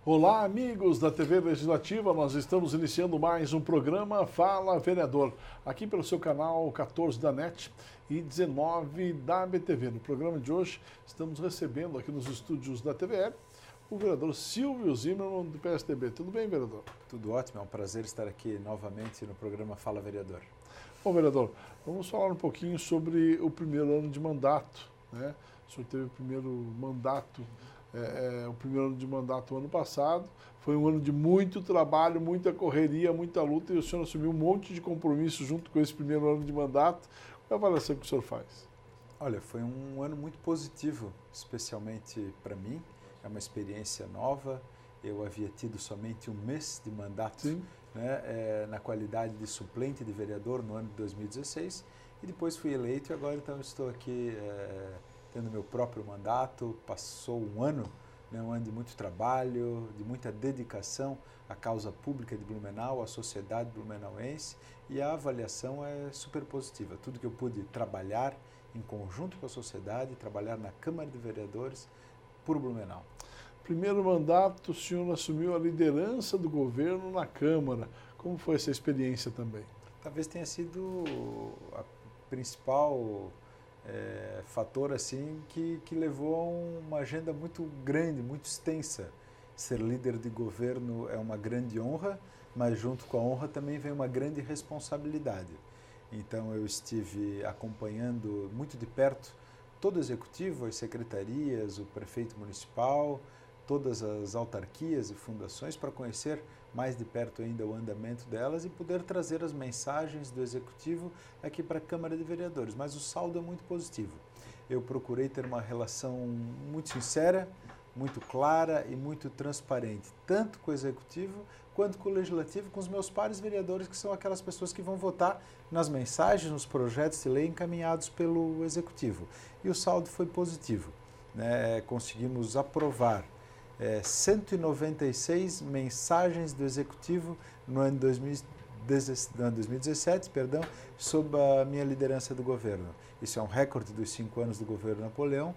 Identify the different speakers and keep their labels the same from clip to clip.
Speaker 1: Olá, amigos da TV Legislativa, nós estamos iniciando mais um programa Fala Vereador, aqui pelo seu canal 14 da NET e 19 da BTV. No programa de hoje, estamos recebendo aqui nos estúdios da TVE o vereador Silvio Zimmermann, do PSDB. Tudo bem, vereador?
Speaker 2: Tudo ótimo, é um prazer estar aqui novamente no programa Fala Vereador.
Speaker 1: Bom, vereador, vamos falar um pouquinho sobre o primeiro ano de mandato, né? O senhor teve o primeiro mandato, o primeiro ano de mandato ano passado, foi um ano de muito trabalho, muita correria, muita luta, e o senhor assumiu um monte de compromissos junto com esse primeiro ano de mandato. Qual a avaliação que o senhor faz?
Speaker 2: Olha, foi um ano muito positivo, especialmente para mim, é uma experiência nova, eu havia tido somente um mês de mandato, né, na qualidade de suplente de vereador no ano de 2016, e depois fui eleito e agora então estou aqui tendo meu próprio mandato. Passou um ano, né, um ano de muito trabalho, de muita dedicação à causa pública de Blumenau, à sociedade blumenauense, e a avaliação é super positiva. Tudo que eu pude trabalhar em conjunto com a sociedade, trabalhar na Câmara de Vereadores por Blumenau.
Speaker 1: Primeiro mandato, o senhor assumiu a liderança do governo na Câmara. Como foi essa experiência também?
Speaker 2: Talvez tenha sido a principal fator assim que levou a uma agenda muito grande, muito extensa. Ser líder de governo é uma grande honra, mas junto com a honra também vem uma grande responsabilidade. Então eu estive acompanhando muito de perto todo o executivo, as secretarias, o prefeito municipal, todas as autarquias e fundações, para conhecer mais de perto ainda o andamento delas e poder trazer as mensagens do Executivo aqui para a Câmara de Vereadores. Mas o saldo é muito positivo. Eu procurei ter uma relação muito sincera, muito clara e muito transparente, tanto com o Executivo quanto com o Legislativo, com os meus pares vereadores, que são aquelas pessoas que vão votar nas mensagens, nos projetos de lei encaminhados pelo Executivo. E o saldo foi positivo, né? Conseguimos aprovar 196 mensagens do Executivo no ano 2017, sob a minha liderança do governo. Isso é um recorde dos 5 anos do governo Napoleão,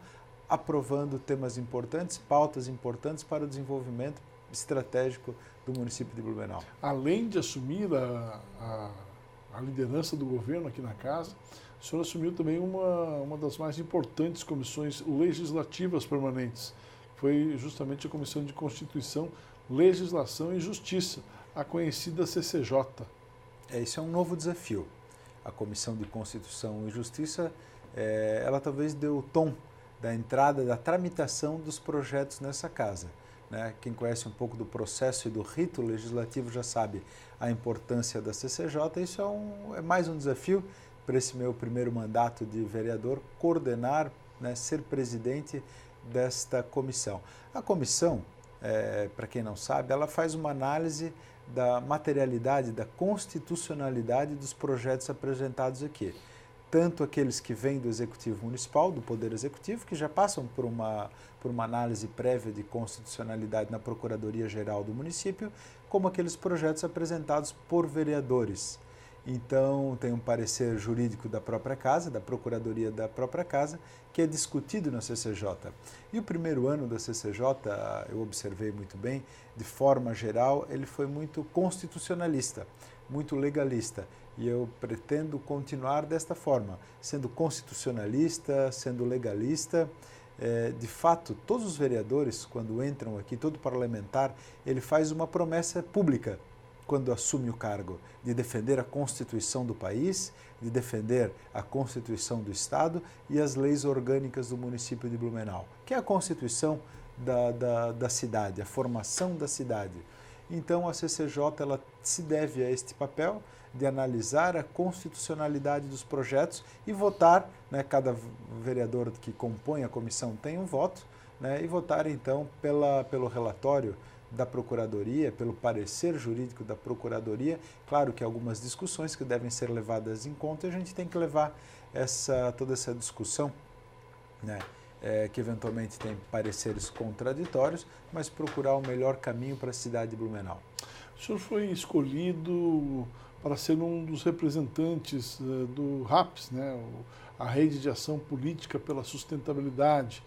Speaker 2: aprovando temas importantes, pautas importantes para o desenvolvimento estratégico do município de Blumenau.
Speaker 1: Além de assumir a liderança do governo aqui na casa, o senhor assumiu também uma das mais importantes comissões legislativas permanentes. Foi justamente a Comissão de Constituição, Legislação e Justiça, a conhecida CCJ.
Speaker 2: Isso é um novo desafio. A Comissão de Constituição e Justiça, ela talvez deu o tom da entrada, da tramitação dos projetos nessa casa, né? Quem conhece um pouco do processo e do rito legislativo já sabe a importância da CCJ. Isso é mais um desafio para esse meu primeiro mandato de vereador, coordenar, né, ser presidente desta comissão. A comissão, para quem não sabe, ela faz uma análise da materialidade, da constitucionalidade dos projetos apresentados aqui. Tanto aqueles que vêm do Executivo Municipal, do Poder Executivo, que já passam por uma análise prévia de constitucionalidade na Procuradoria-Geral do município, como aqueles projetos apresentados por vereadores. Então, tem um parecer jurídico da própria casa, da Procuradoria da própria casa, que é discutido na CCJ. E o primeiro ano da CCJ, eu observei muito bem, de forma geral, ele foi muito constitucionalista, muito legalista. E eu pretendo continuar desta forma, sendo constitucionalista, sendo legalista. De fato, todos os vereadores, quando entram aqui, todo parlamentar, ele faz uma promessa pública quando assume o cargo, de defender a Constituição do país, de defender a Constituição do Estado e as leis orgânicas do município de Blumenau, que é a Constituição da cidade, a formação da cidade. Então a CCJ ela se deve a este papel de analisar a constitucionalidade dos projetos e votar, né, cada vereador que compõe a comissão tem um voto, né, e votar então pelo relatório da Procuradoria, pelo parecer jurídico da Procuradoria. Claro que algumas discussões que devem ser levadas em conta, a gente tem que levar toda essa discussão, né, que eventualmente tem pareceres contraditórios, mas procurar o melhor caminho para a cidade de Blumenau.
Speaker 1: O senhor foi escolhido para ser um dos representantes do RAPS, né, a Rede de Ação Política pela Sustentabilidade,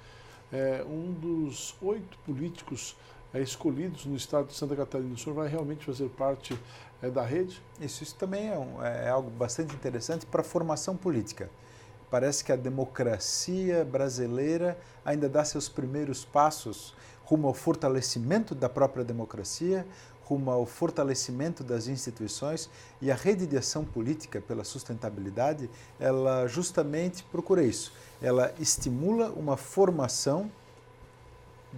Speaker 1: um dos 8 políticos escolhidos no estado de Santa Catarina. O senhor vai realmente fazer parte da rede?
Speaker 2: Isso também é algo bastante interessante para a formação política. Parece que a democracia brasileira ainda dá seus primeiros passos rumo ao fortalecimento da própria democracia, rumo ao fortalecimento das instituições, e a Rede de Ação Política pela Sustentabilidade, ela justamente procura isso. Ela estimula uma formação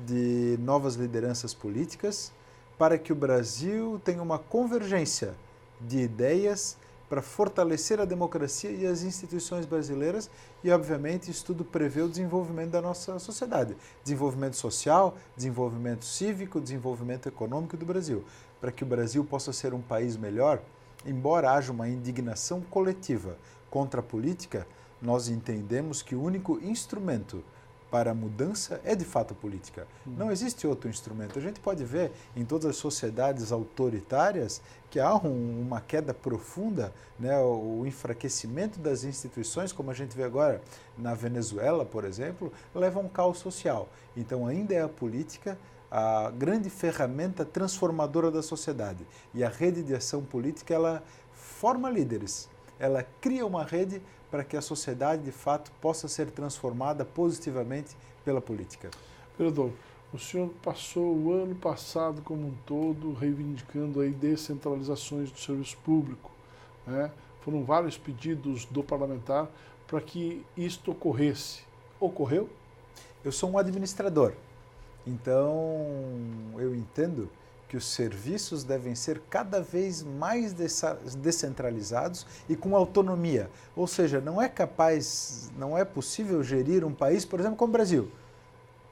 Speaker 2: de novas lideranças políticas para que o Brasil tenha uma convergência de ideias para fortalecer a democracia e as instituições brasileiras, e, obviamente, isso tudo prevê o desenvolvimento da nossa sociedade. Desenvolvimento social, desenvolvimento cívico, desenvolvimento econômico do Brasil. Para que o Brasil possa ser um país melhor, embora haja uma indignação coletiva contra a política, nós entendemos que o único instrumento para a mudança é de fato a política. Não existe outro instrumento. A gente pode ver em todas as sociedades autoritárias que há uma queda profunda, né, o enfraquecimento das instituições, como a gente vê agora na Venezuela, por exemplo, leva a um caos social. Então ainda é a política a grande ferramenta transformadora da sociedade. E a Rede de Ação Política, ela forma líderes, ela cria uma rede para que a sociedade, de fato, possa ser transformada positivamente pela política.
Speaker 1: Vereador, o senhor passou o ano passado como um todo reivindicando aí descentralizações do serviço público, né? Foram vários pedidos do parlamentar para que isto ocorresse. Ocorreu?
Speaker 2: Eu sou um administrador, então eu entendo que os serviços devem ser cada vez mais descentralizados e com autonomia. Ou seja, não é possível gerir um país, por exemplo, como o Brasil.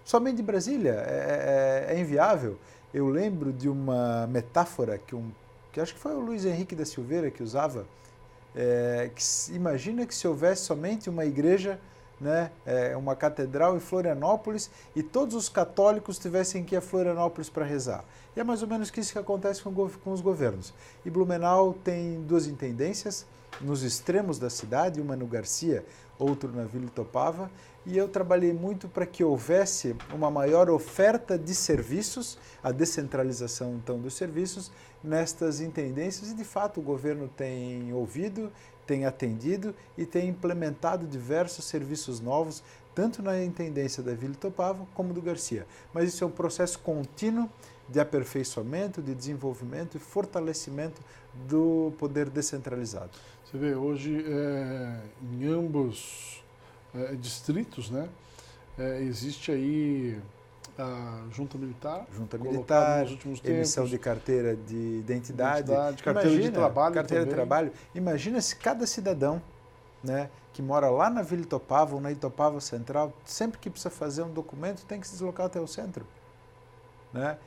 Speaker 2: Somente de Brasília é inviável. Eu lembro de uma metáfora que acho que foi o Luiz Henrique da Silveira que usava, imagina que se houvesse somente uma igreja, né, uma catedral em Florianópolis e todos os católicos tivessem que ir a Florianópolis para rezar. E é mais ou menos isso que acontece com os governos. E Blumenau tem duas intendências nos extremos da cidade, uma no Garcia, outro na Vila Itopava, e eu trabalhei muito para que houvesse uma maior oferta de serviços, a descentralização então dos serviços nestas intendências, e de fato o governo tem ouvido, tem atendido e tem implementado diversos serviços novos, tanto na intendência da Vila Itopava como do Garcia. Mas isso é um processo contínuo de aperfeiçoamento, de desenvolvimento e fortalecimento do poder descentralizado.
Speaker 1: Você vê, hoje em ambos distritos, né, existe aí a junta militar,
Speaker 2: nos
Speaker 1: últimos
Speaker 2: emissão
Speaker 1: tempos,
Speaker 2: de carteira de identidade,
Speaker 1: carteira de trabalho
Speaker 2: carteira
Speaker 1: também.
Speaker 2: de trabalho. Imagina se cada cidadão, né, que mora lá na Vila Itopava ou na Itopava Central, sempre que precisa fazer um documento, tem que se deslocar até o centro, né?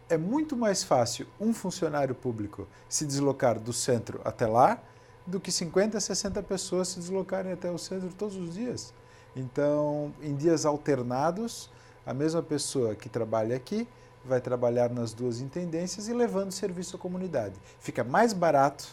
Speaker 2: É muito mais fácil um funcionário público se deslocar do centro até lá do que 50, 60 pessoas se deslocarem até o centro todos os dias. Então, em dias alternados, a mesma pessoa que trabalha aqui vai trabalhar nas duas intendências e levando serviço à comunidade. Fica mais barato,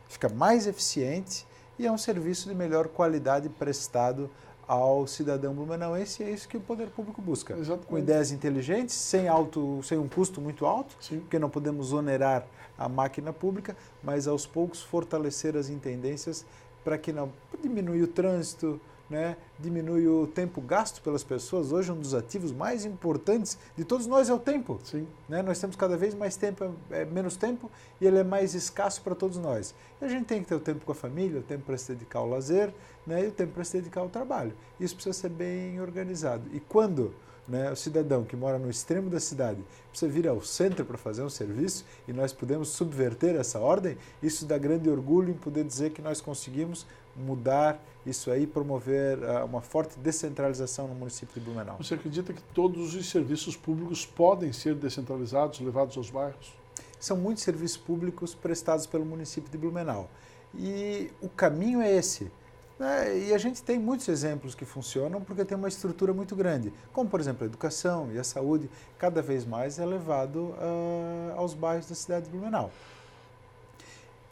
Speaker 2: fica mais eficiente e é um serviço de melhor qualidade prestado ao cidadão blumenauense, e é isso que o poder público busca.
Speaker 1: Exatamente.
Speaker 2: Com ideias inteligentes, sem um custo muito alto,
Speaker 1: Sim.
Speaker 2: porque não podemos onerar a máquina pública, mas aos poucos fortalecer as intendências para que não diminua o trânsito, né, diminui o tempo gasto pelas pessoas. Hoje um dos ativos mais importantes de todos nós é o tempo.
Speaker 1: Sim.
Speaker 2: Né? Nós temos cada vez mais tempo, menos tempo, e ele é mais escasso para todos nós. E a gente tem que ter o tempo com a família, o tempo para se dedicar ao lazer, né, e o tempo para se dedicar ao trabalho. Isso precisa ser bem organizado. E quando, né, o cidadão que mora no extremo da cidade precisa vir ao centro para fazer um serviço e nós podemos subverter essa ordem, isso dá grande orgulho em poder dizer que nós conseguimos mudar isso aí, promover uma forte descentralização no município de Blumenau.
Speaker 1: Você acredita que todos os serviços públicos podem ser descentralizados, levados aos bairros?
Speaker 2: São muitos serviços públicos prestados pelo município de Blumenau. E o caminho é esse. E a gente tem muitos exemplos que funcionam porque tem uma estrutura muito grande, como, por exemplo, a educação e a saúde, cada vez mais é levado aos bairros da cidade de Blumenau.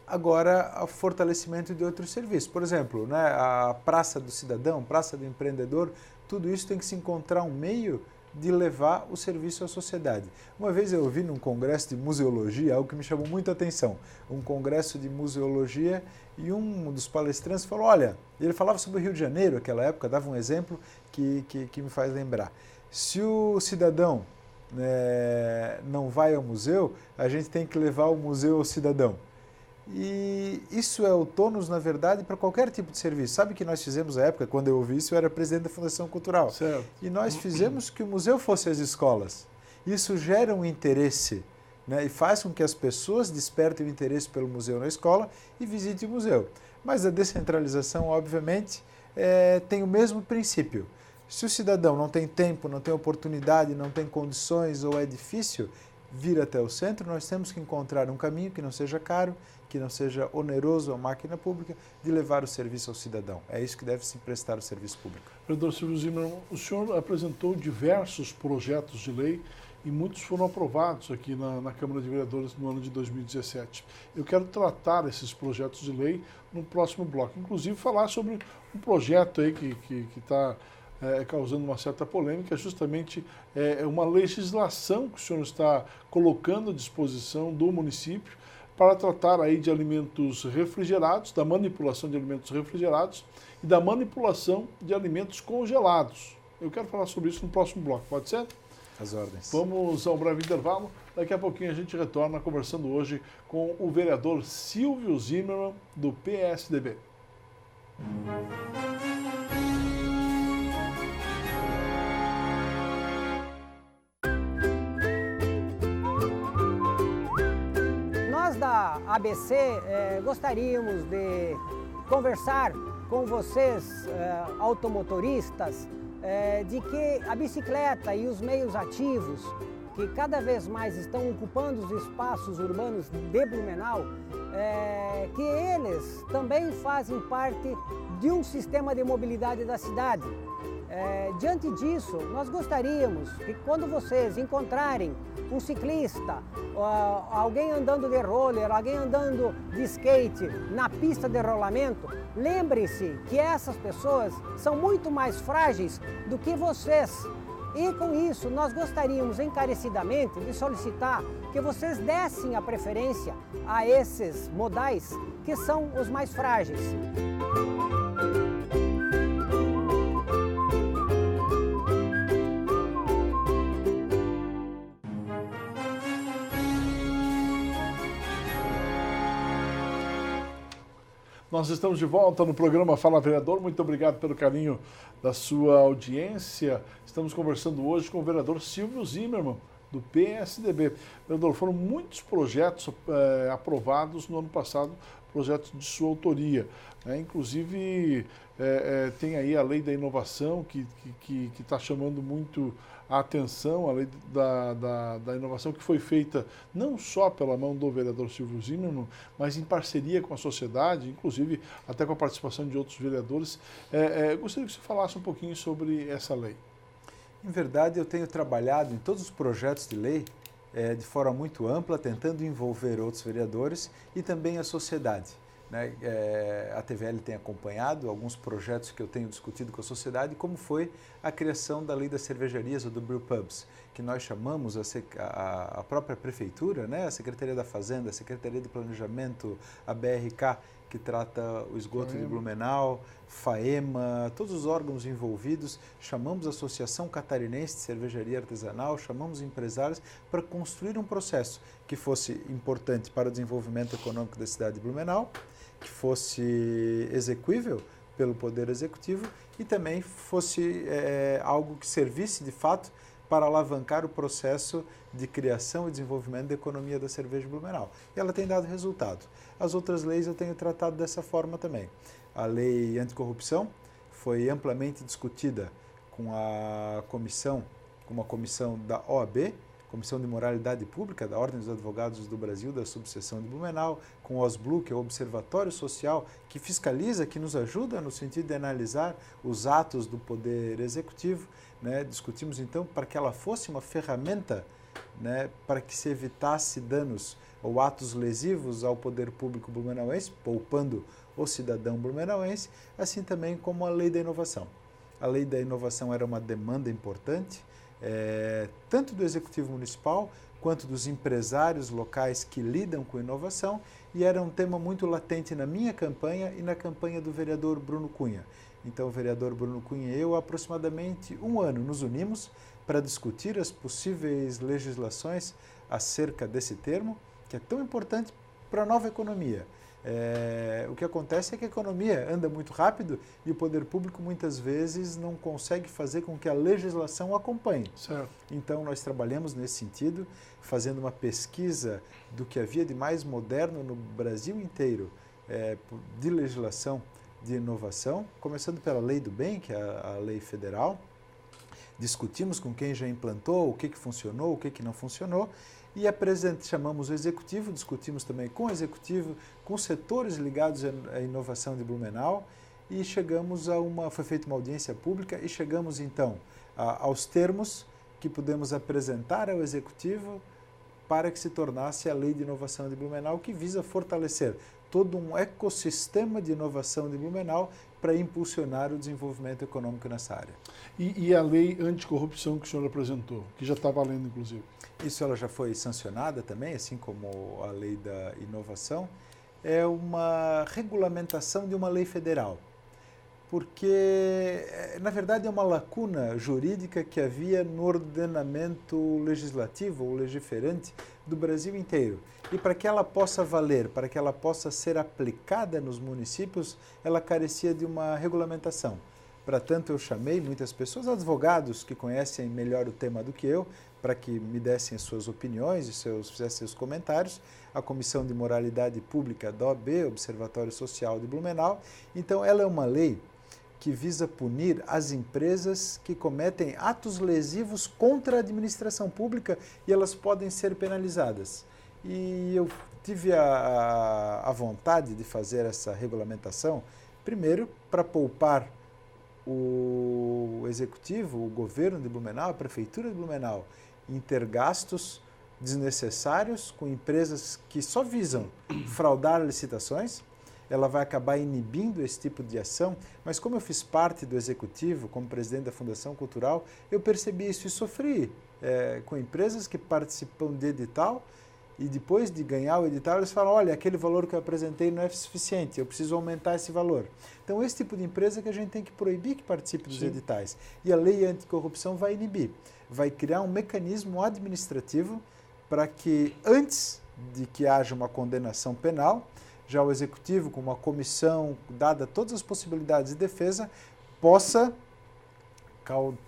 Speaker 2: Agora, o fortalecimento de outros serviços. Por exemplo, né, a Praça do Cidadão, Praça do Empreendedor, tudo isso tem que se encontrar um meio de levar o serviço à sociedade. Uma vez eu ouvi num congresso de museologia algo que me chamou muita atenção. Um congresso de museologia e um dos palestrantes falou, olha, ele falava sobre o Rio de Janeiro, naquela época, dava um exemplo que me faz lembrar. Se o cidadão não vai ao museu, a gente tem que levar o museu ao cidadão. E isso é o tônus, na verdade, para qualquer tipo de serviço. Sabe que nós fizemos à época, quando eu ouvi isso, eu era presidente da Fundação Cultural.
Speaker 1: Certo.
Speaker 2: E nós fizemos que o museu fosse às escolas. Isso gera um interesse, né, e faz com que as pessoas despertem o interesse pelo museu na escola e visitem o museu. Mas a descentralização, obviamente, tem o mesmo princípio. Se o cidadão não tem tempo, não tem oportunidade, não tem condições ou é difícil vir até o centro, nós temos que encontrar um caminho que não seja caro, que não seja oneroso à máquina pública, de levar o serviço ao cidadão. É isso que deve se prestar o serviço público.
Speaker 1: Vereador Silvio Zimmermann, o senhor apresentou diversos projetos de lei e muitos foram aprovados aqui na Câmara de Vereadores no ano de 2017. Eu quero tratar esses projetos de lei no próximo bloco, inclusive falar sobre um projeto aí que está causando uma certa polêmica, justamente uma legislação que o senhor está colocando à disposição do município para tratar aí de alimentos refrigerados, da manipulação de alimentos refrigerados e da manipulação de alimentos congelados. Eu quero falar sobre isso no próximo bloco, pode ser?
Speaker 2: As ordens.
Speaker 1: Vamos ao breve intervalo. Daqui a pouquinho a gente retorna conversando hoje com o vereador Silvio Zimmermann, do PSDB.
Speaker 3: Nós da ABC gostaríamos de conversar com vocês, automotoristas, de que a bicicleta e os meios ativos, que cada vez mais estão ocupando os espaços urbanos de Blumenau, que eles também fazem parte de um sistema de mobilidade da cidade. Diante disso, nós gostaríamos que quando vocês encontrarem um ciclista, alguém andando de roller, alguém andando de skate na pista de rolamento, lembre-se que essas pessoas são muito mais frágeis do que vocês. E com isso, nós gostaríamos encarecidamente de solicitar que vocês dessem a preferência a esses modais que são os mais frágeis.
Speaker 1: Nós estamos de volta no programa Fala Vereador. Muito obrigado pelo carinho da sua audiência. Estamos conversando hoje com o vereador Silvio Zimmermann, do PSDB. Vereador, foram muitos projetos aprovados no ano passado, projetos de sua autoria. Inclusive, tem aí a Lei da Inovação, que está chamando muito a atenção, a Lei da Inovação, que foi feita não só pela mão do vereador Silvio Zimmermann, mas em parceria com a sociedade, inclusive até com a participação de outros vereadores. Gostaria que você falasse um pouquinho sobre essa lei.
Speaker 2: Em verdade, eu tenho trabalhado em todos os projetos de lei de forma muito ampla, tentando envolver outros vereadores e também a sociedade. A TVL tem acompanhado alguns projetos que eu tenho discutido com a sociedade, como foi a criação da lei das cervejarias ou do brewpubs, que nós chamamos a própria prefeitura, a Secretaria da Fazenda, a Secretaria de Planejamento, a BRK, que trata o esgoto de Blumenau, FAEMA, todos os órgãos envolvidos, chamamos a Associação Catarinense de Cervejaria Artesanal, chamamos empresários para construir um processo que fosse importante para o desenvolvimento econômico da cidade de Blumenau, que fosse execuível pelo Poder Executivo e também fosse algo que servisse de fato para alavancar o processo de criação e desenvolvimento da economia da cerveja de Blumenau. E ela tem dado resultado. As outras leis eu tenho tratado dessa forma também. A lei anticorrupção foi amplamente discutida com uma comissão da OAB, Comissão de Moralidade Pública, da Ordem dos Advogados do Brasil, da subseção de Blumenau, com o OSBLU, que é o Observatório Social, que fiscaliza, que nos ajuda no sentido de analisar os atos do Poder Executivo. Discutimos então para que ela fosse uma ferramenta para que se evitasse danos ou atos lesivos ao poder público blumenauense, poupando o cidadão blumenauense, assim também como a Lei da Inovação. A Lei da Inovação era uma demanda importante, tanto do Executivo Municipal quanto dos empresários locais que lidam com inovação, e era um tema muito latente na minha campanha e na campanha do vereador Bruno Cunha. Então, o vereador Bruno Cunha e eu, há aproximadamente um ano, nos unimos para discutir as possíveis legislações acerca desse termo, que é tão importante para a nova economia. O que acontece é que a economia anda muito rápido e o poder público muitas vezes não consegue fazer com que a legislação acompanhe.
Speaker 1: Certo.
Speaker 2: Então nós trabalhamos nesse sentido, fazendo uma pesquisa do que havia de mais moderno no Brasil inteiro de legislação de inovação, começando pela Lei do Bem, que é a lei federal. Discutimos com quem já implantou, o que funcionou, o que não funcionou, e chamamos o Executivo, discutimos também com o Executivo, com setores ligados à inovação de Blumenau, e foi feita uma audiência pública e chegamos então aos termos que pudemos apresentar ao Executivo para que se tornasse a Lei de Inovação de Blumenau, que visa fortalecer todo um ecossistema de inovação de Blumenau para impulsionar o desenvolvimento econômico nessa área.
Speaker 1: E a lei anticorrupção que o senhor apresentou, que já está valendo, inclusive?
Speaker 2: Isso ela já foi sancionada também, assim como a lei da inovação. É uma regulamentação de uma lei federal, porque, na verdade, é uma lacuna jurídica que havia no ordenamento legislativo ou legiferante do Brasil inteiro. E para que ela possa valer, para que ela possa ser aplicada nos municípios, ela carecia de uma regulamentação. Para tanto, eu chamei muitas pessoas, advogados que conhecem melhor o tema do que eu, para que me dessem as suas opiniões e fizessem seus comentários, a Comissão de Moralidade Pública da OAB, Observatório Social de Blumenau. Então, ela é uma lei que visa punir as empresas que cometem atos lesivos contra a administração pública e elas podem ser penalizadas. E eu tive a vontade de fazer essa regulamentação, primeiro, para poupar o Executivo, o governo de Blumenau, a Prefeitura de Blumenau, em ter gastos desnecessários com empresas que só visam fraudar licitações. Ela vai acabar inibindo esse tipo de ação, mas como eu fiz parte do Executivo, como presidente da Fundação Cultural, eu percebi isso e sofri com empresas que participam de edital e depois de ganhar o edital eles falam, olha, aquele valor que eu apresentei não é suficiente, eu preciso aumentar esse valor. Então esse tipo de empresa que a gente tem que proibir que participe dos editais. E a lei anticorrupção vai inibir, vai criar um mecanismo administrativo para que antes de que haja uma condenação penal, já o Executivo, com uma comissão, dada todas as possibilidades de defesa, possa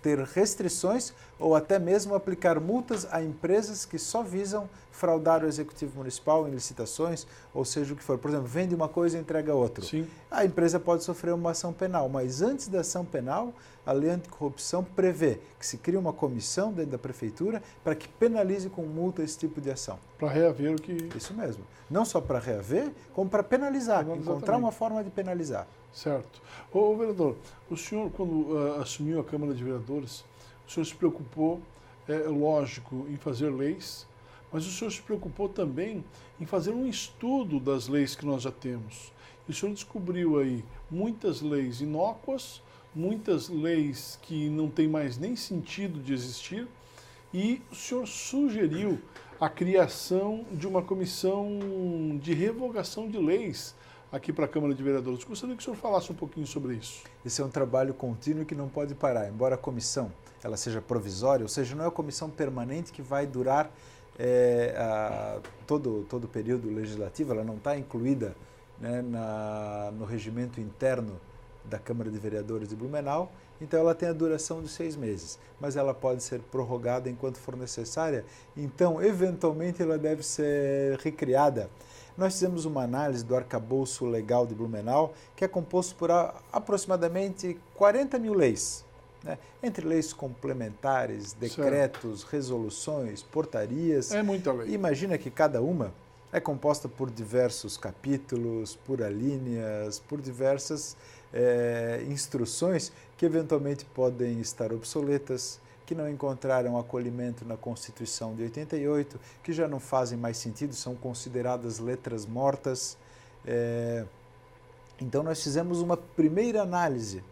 Speaker 2: ter restrições ou até mesmo aplicar multas a empresas que só visam fraudar o Executivo Municipal em licitações, ou seja o que for. Por exemplo, vende uma coisa e entrega outra.
Speaker 1: Sim.
Speaker 2: A empresa pode sofrer uma ação penal, mas antes da ação penal, a lei anticorrupção prevê que se crie uma comissão dentro da Prefeitura para que penalize com multa esse tipo de ação.
Speaker 1: Para reaver o que...
Speaker 2: Isso mesmo. Não só para reaver, como para penalizar, encontrar uma forma de penalizar.
Speaker 1: Certo. Ô, vereador, o senhor, quando assumiu a Câmara de Vereadores, o senhor se preocupou, lógico, em fazer leis, mas o senhor se preocupou também em fazer um estudo das leis que nós já temos. E o senhor descobriu aí muitas leis inócuas, muitas leis que não têm mais nem sentido de existir, e o senhor sugeriu a criação de uma comissão de revogação de leis aqui para a Câmara de Vereadores. Gostaria que o senhor falasse um pouquinho sobre isso. Esse
Speaker 2: é um trabalho contínuo que não pode parar, embora a comissão ela seja provisória, ou seja, não é uma comissão permanente que vai durar todo o período legislativo, ela não está incluída, né, no regimento interno da Câmara de Vereadores de Blumenau, então ela tem a duração de 6 meses, mas ela pode ser prorrogada enquanto for necessária, então eventualmente ela deve ser recriada. Nós fizemos uma análise do arcabouço legal de Blumenau, que é composto por aproximadamente 40 mil leis, né? Entre leis complementares, decretos, resoluções, portarias.
Speaker 1: É muita lei.
Speaker 2: Imagina que cada uma é composta por diversos capítulos, por alíneas, por diversas instruções que eventualmente podem estar obsoletas, que não encontraram acolhimento na Constituição de 88, que já não fazem mais sentido, são consideradas letras mortas. Então nós fizemos uma primeira análise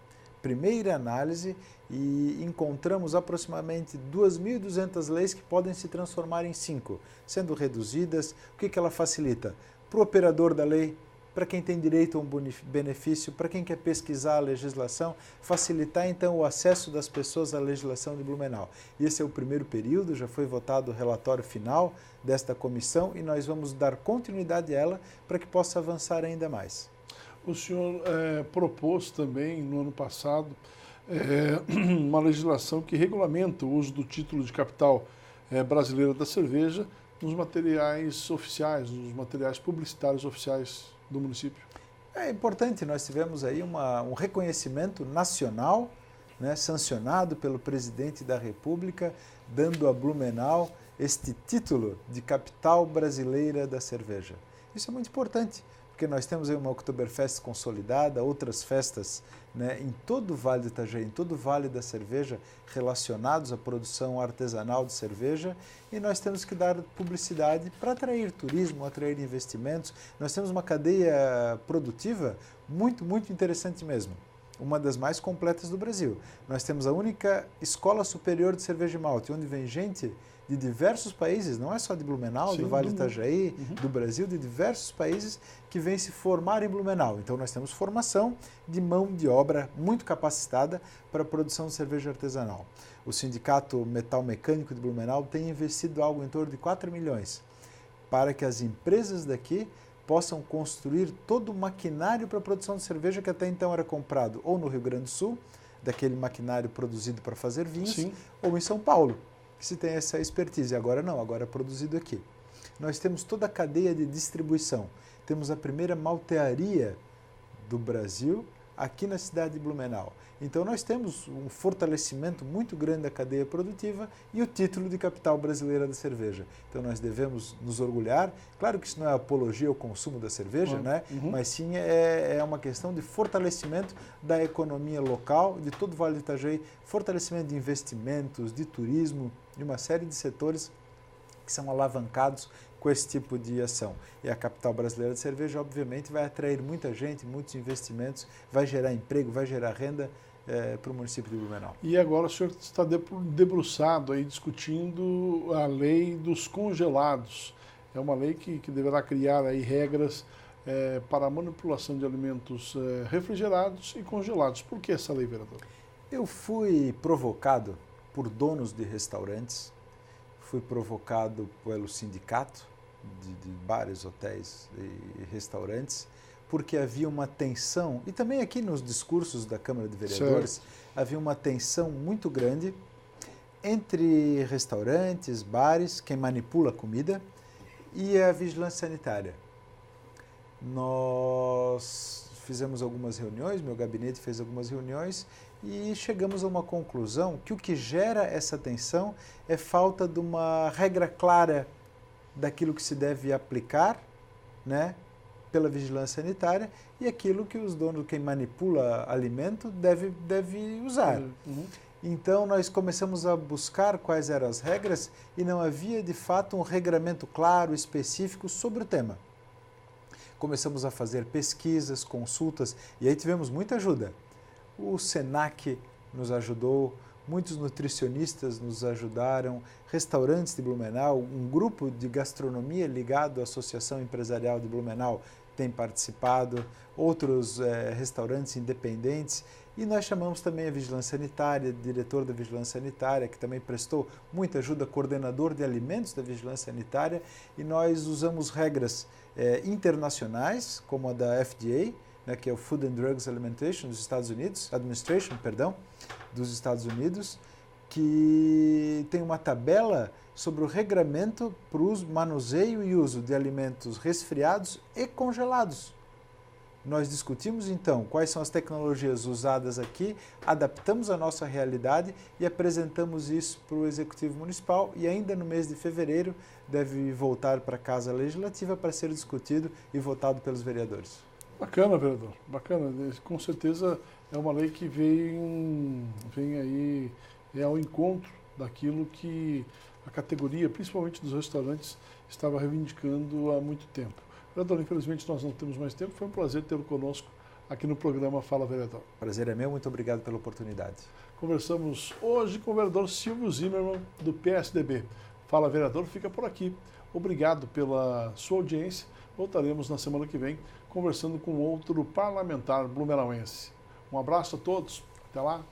Speaker 2: primeira análise e encontramos aproximadamente 2.200 leis que podem se transformar em 5, sendo reduzidas. O que ela facilita? Para o operador da lei, para quem tem direito a um benefício, para quem quer pesquisar a legislação, facilitar então o acesso das pessoas à legislação de Blumenau. E esse é o primeiro período, já foi votado o relatório final desta comissão e nós vamos dar continuidade a ela para que possa avançar ainda mais.
Speaker 1: O senhor propôs também, no ano passado, uma legislação que regulamenta o uso do título de capital brasileira da cerveja nos materiais oficiais, nos materiais publicitários oficiais do município.
Speaker 2: É importante, nós tivemos aí um reconhecimento nacional, né, sancionado pelo presidente da República, dando a Blumenau este título de capital brasileira da cerveja. Isso é muito importante, porque nós temos aí uma Oktoberfest consolidada, outras festas, né, em todo o Vale do Itajaí, em todo o Vale da Cerveja, relacionados à produção artesanal de cerveja, e nós temos que dar publicidade para atrair turismo, atrair investimentos. Nós temos uma cadeia produtiva muito, muito interessante mesmo, uma das mais completas do Brasil. Nós temos a única escola superior de cerveja e malte, onde vem gente de diversos países, não é só de Blumenau, do Vale do Itajaí, do Brasil, de diversos países que vêm se formar em Blumenau. Então nós temos formação de mão de obra muito capacitada para a produção de cerveja artesanal. O Sindicato Metal Mecânico de Blumenau tem investido algo em torno de 4 milhões para que as empresas daqui possam construir todo o maquinário para a produção de cerveja que até então era comprado ou no Rio Grande do Sul, daquele maquinário produzido para fazer vinhos, sim, ou em São Paulo, que se tem essa expertise. Agora não, agora é produzido aqui. Nós temos toda a cadeia de distribuição. Temos a primeira maltearia do Brasil aqui na cidade de Blumenau. Então nós temos um fortalecimento muito grande da cadeia produtiva e o título de capital brasileira da cerveja. Então nós devemos nos orgulhar. Claro que isso não é apologia ao consumo da cerveja, né? Mas sim é uma questão de fortalecimento da economia local, de todo o Vale do Itajaí, fortalecimento de investimentos, de turismo, de uma série de setores que são alavancados com esse tipo de ação. E a capital brasileira de cerveja, obviamente, vai atrair muita gente, muitos investimentos, vai gerar emprego, vai gerar renda para o município de Blumenau.
Speaker 1: E agora o senhor está debruçado aí discutindo a lei dos congelados. É uma lei que deverá criar aí regras para a manipulação de alimentos refrigerados e congelados. Por que essa lei, vereador?
Speaker 2: Eu fui provocado por donos de restaurantes, fui provocado pelo sindicato de bares, hotéis e restaurantes, porque havia uma tensão, e também aqui nos discursos da Câmara de Vereadores, certo, havia uma tensão muito grande entre restaurantes, bares, quem manipula a comida, e a vigilância sanitária. Nós fizemos algumas reuniões, meu gabinete fez algumas reuniões, e chegamos a uma conclusão que o que gera essa tensão é falta de uma regra clara daquilo que se deve aplicar, né, pela vigilância sanitária e aquilo que os donos, quem manipula alimento, deve usar. Então nós começamos a buscar quais eram as regras e não havia de fato um regramento claro, específico sobre o tema. Começamos a fazer pesquisas, consultas e aí tivemos muita ajuda. O SENAC nos ajudou, muitos nutricionistas nos ajudaram, restaurantes de Blumenau, um grupo de gastronomia ligado à Associação Empresarial de Blumenau tem participado, outros restaurantes independentes, e nós chamamos também a Vigilância Sanitária, diretor da Vigilância Sanitária, que também prestou muita ajuda, coordenador de alimentos da Vigilância Sanitária, e nós usamos regras internacionais, como a da FDA, né, que é o Food and Drugs Administration dos Estados Unidos, dos Estados Unidos, que tem uma tabela sobre o regramento para o uso, manuseio e uso de alimentos resfriados e congelados. Nós discutimos então quais são as tecnologias usadas aqui, adaptamos a nossa realidade e apresentamos isso para o Executivo Municipal e ainda no mês de fevereiro deve voltar para a Casa Legislativa para ser discutido e votado pelos vereadores.
Speaker 1: Bacana, vereador, bacana. Com certeza é uma lei que vem aí ao encontro daquilo que a categoria, principalmente dos restaurantes, estava reivindicando há muito tempo. Vereador, infelizmente nós não temos mais tempo, foi um prazer tê-lo conosco aqui no programa Fala Vereador.
Speaker 2: Prazer é meu, muito obrigado pela oportunidade.
Speaker 1: Conversamos hoje com o vereador Silvio Zimmermann, do PSDB. Fala Vereador fica por aqui. Obrigado pela sua audiência. Voltaremos na semana que vem conversando com outro parlamentar blumenauense. Um abraço a todos. Até lá.